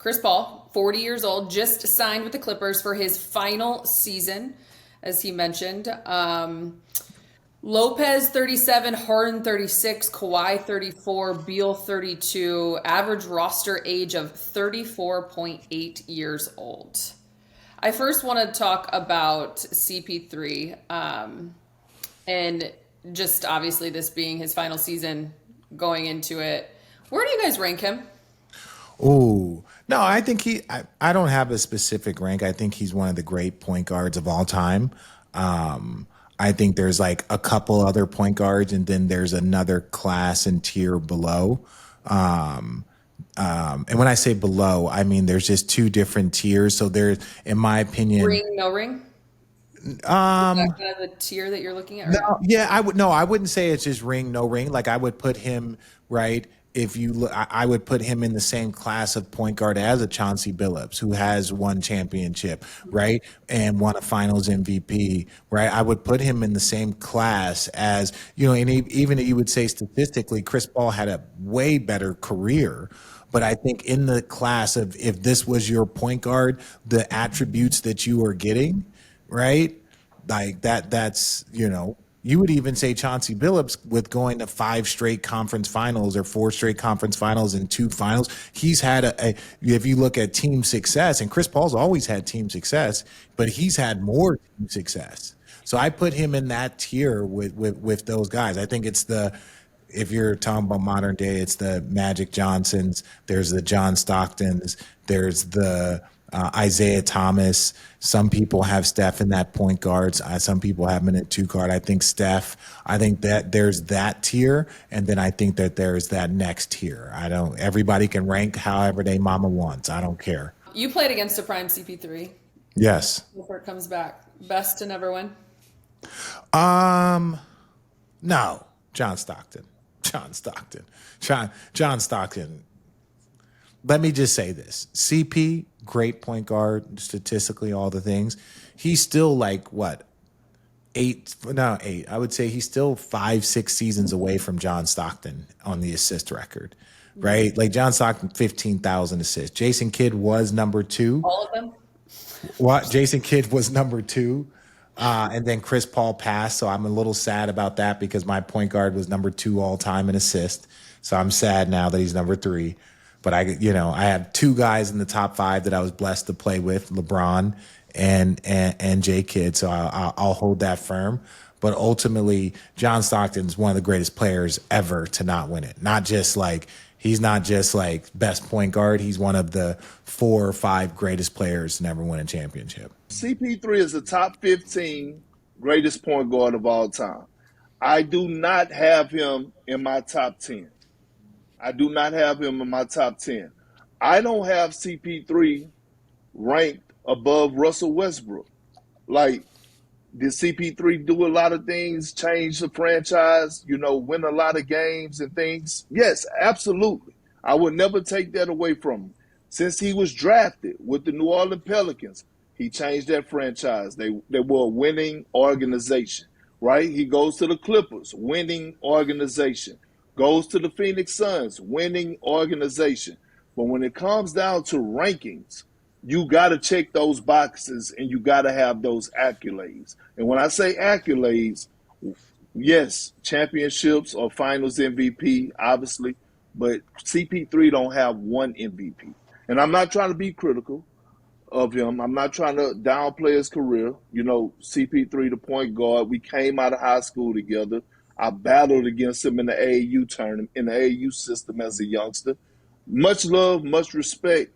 Chris Paul, 40 years old, just signed with the Clippers for his final season, as he mentioned. Lopez 37, Harden 36, Kawhi 34, Beal 32, average roster age of 34.8 years old. I first want to talk about CP3 and just obviously this being his final season going into it. Where do you guys rank him? Oh, no, I think I don't have a specific rank. I think he's one of the great point guards of all time. I think there's like a couple other point guards, and then there's another class and tier below. And when I say below, I mean there's just two different tiers. So there's, in my opinion, Ring, no ring? Is that kind of the tier that you're looking at, or no? no, yeah, I would no, I wouldn't say it's just ring, no ring. Like I would put him right. If you look, I would put him in the same class of point guard as a Chauncey Billups, who has won championship, right, and won a Finals MVP, right. I would put him in the same class as and even you would say statistically, Chris Paul had a way better career. But I think in the class of if this was your point guard, the attributes that you are getting, right, like that's. You would even say Chauncey Billups with going to 5 straight conference finals or 4 straight conference finals and 2 finals. He's had if you look at team success, and Chris Paul's always had team success, but he's had more team success. So I put him in that tier with those guys. I think if you're talking about modern day, it's the Magic Johnsons, there's the John Stocktons, there's the Isaiah Thomas. Some people have Steph in that point guards. Some people have him in a 2 guard. I think Steph. I think that there's that tier, and then I think that there's that next tier. Everybody can rank however they mama wants. I don't care. You played against a prime CP3 Yes. before it comes back. Best to never win? No. John Stockton. John Stockton. Let me just say this. CP, great point guard, statistically, all the things. He's still like, what, 8? No, 8. I would say he's still 5, 6 seasons away from John Stockton on the assist record, right? Like John Stockton, 15,000 assists. Jason Kidd was number 2. All of them? What? Jason Kidd was number 2. And then Chris Paul passed, so I'm a little sad about that because my point guard was number 2 all time in assist. So I'm sad now that he's number 3. But I have 2 guys in the top 5 that I was blessed to play with, LeBron and J Kidd. So I'll hold that firm. But ultimately, John Stockton's one of the greatest players ever to not win it. He's not just like best point guard. He's one of the 4 or 5 greatest players to never win a championship. CP3 is the top 15 greatest point guard of all time. I do not have him in my top 10. I do not have him in my top 10. I don't have CP3 ranked above Russell Westbrook. Like, did CP3 do a lot of things, change the franchise, win a lot of games and things? Yes, absolutely. I would never take that away from him. Since he was drafted with the New Orleans Pelicans, he changed that franchise. They were a winning organization, right? He goes to the Clippers, winning organization. Goes to the Phoenix Suns, winning organization. But when it comes down to rankings, you got to check those boxes and you got to have those accolades. And when I say accolades, yes, championships or finals MVP, obviously, but CP3 don't have one MVP. And I'm not trying to be critical of him. I'm not trying to downplay his career. CP3, the point guard, we came out of high school together. I battled against him in the AAU tournament, in the AAU system as a youngster. Much love, much respect.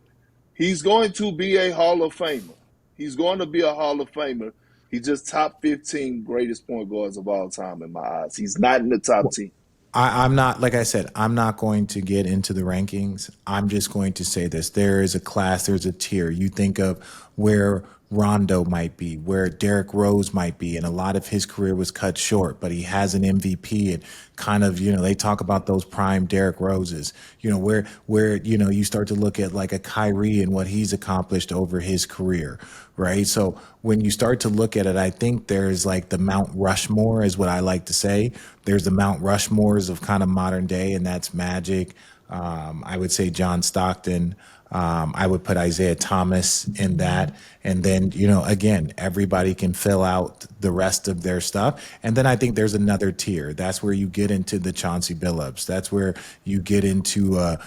He's going to be a Hall of Famer. He's going to be a Hall of Famer. He's just top 15 greatest point guards of all time in my eyes. He's not in the top 10. I'm not, like I said, I'm not going to get into the rankings. I'm just going to say this. There is a class, there's a tier. You think of where Rondo might be, where Derrick Rose might be, and a lot of his career was cut short, but he has an MVP and kind of, they talk about those prime Derrick Roses, where you start to look at like a Kyrie and what he's accomplished over his career, right? So when you start to look at it, I think there's like the Mount Rushmore is what I like to say. There's the Mount Rushmores of kind of modern day, and that's Magic. I would say John Stockton, I would put Isaiah Thomas in that. And then, again, everybody can fill out the rest of their stuff. And then I think there's another tier. That's where you get into the Chauncey Billups. That's where you get into, a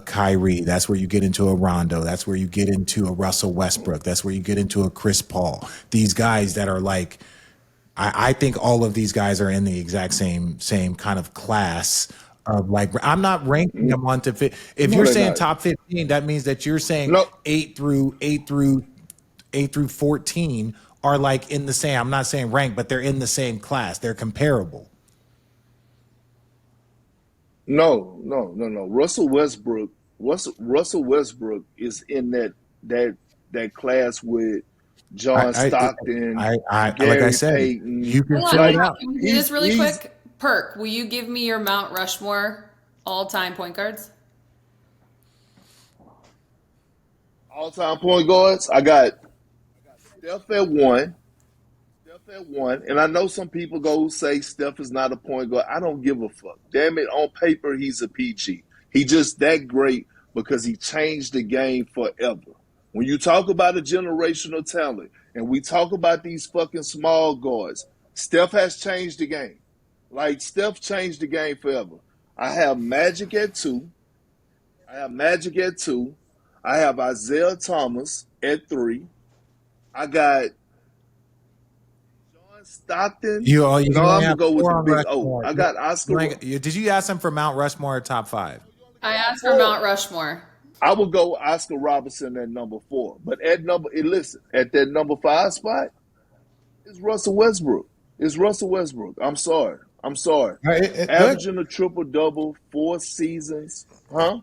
Kyrie. That's where you get into a Rondo. That's where you get into a Russell Westbrook. That's where you get into a Chris Paul. These guys that are like, I think all of these guys are in the exact same kind of class of like, I'm not ranking them on to fit. If you're saying top 15, that means that you're saying No. 8 through 14 are like in the same. I'm not saying rank, but they're in the same class. They're comparable. No. Russell Westbrook is in that class with John Stockton, like Gary I said, Payton. you can Hold fill on, it out. can we do this really quick? Perk, will you give me your Mount Rushmore all-time point guards? All-time point guards. I got Steph at one. And I know some people go say Steph is not a point guard. I don't give a fuck. Damn it, on paper, he's a PG. He just that great because he changed the game forever. When you talk about a generational talent and we talk about these fucking small guards, Steph has changed the game. Like, Steph changed the game forever. I have Magic at 2. I have Isaiah Thomas at 3. I got John Stockton. I'm gonna go with the big O. I got Oscar. Did you ask him for Mount Rushmore or top 5? I asked for Mount Rushmore. I would go Oscar Robertson at number 4. But at that number 5 spot, it's Russell Westbrook. I'm sorry. Averaging a triple-double, 4 seasons. Huh?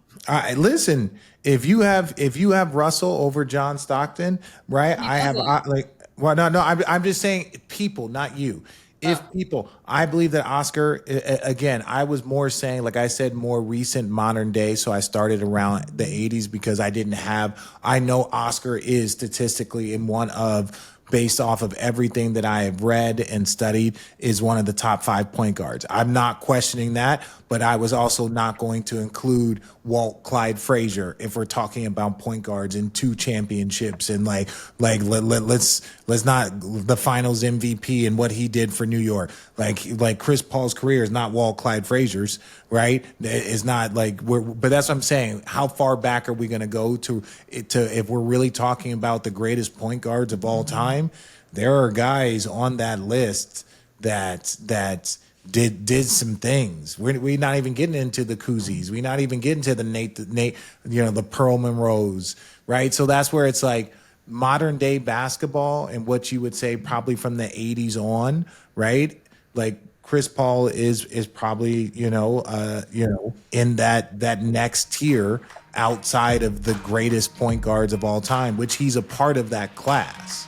Listen, if you have Russell over John Stockton, right? I'm just saying people, not you. I believe that Oscar, again, I was more saying, like I said, more recent modern day. So I started around the 80s because I know Oscar is statistically in one of, based off of everything that I have read and studied, is one of the top 5 point guards. I'm not questioning that, but I was also not going to include Walt Clyde Frazier if we're talking about point guards in 2 championships and let's not the finals MVP and what he did for New York. Like Chris Paul's career is not Walt Clyde Frazier's, right? It's not like but that's what I'm saying. How far back are we going to go to if we're really talking about the greatest point guards of all time? There are guys on that list that did some things. We're not even getting into the Kuzis. We're not even getting to the Nate, the Pearl Monroes, right? So that's where it's like modern day basketball and what you would say probably from the 80s on, right? Like Chris Paul is probably, in that next tier outside of the greatest point guards of all time, which he's a part of that class.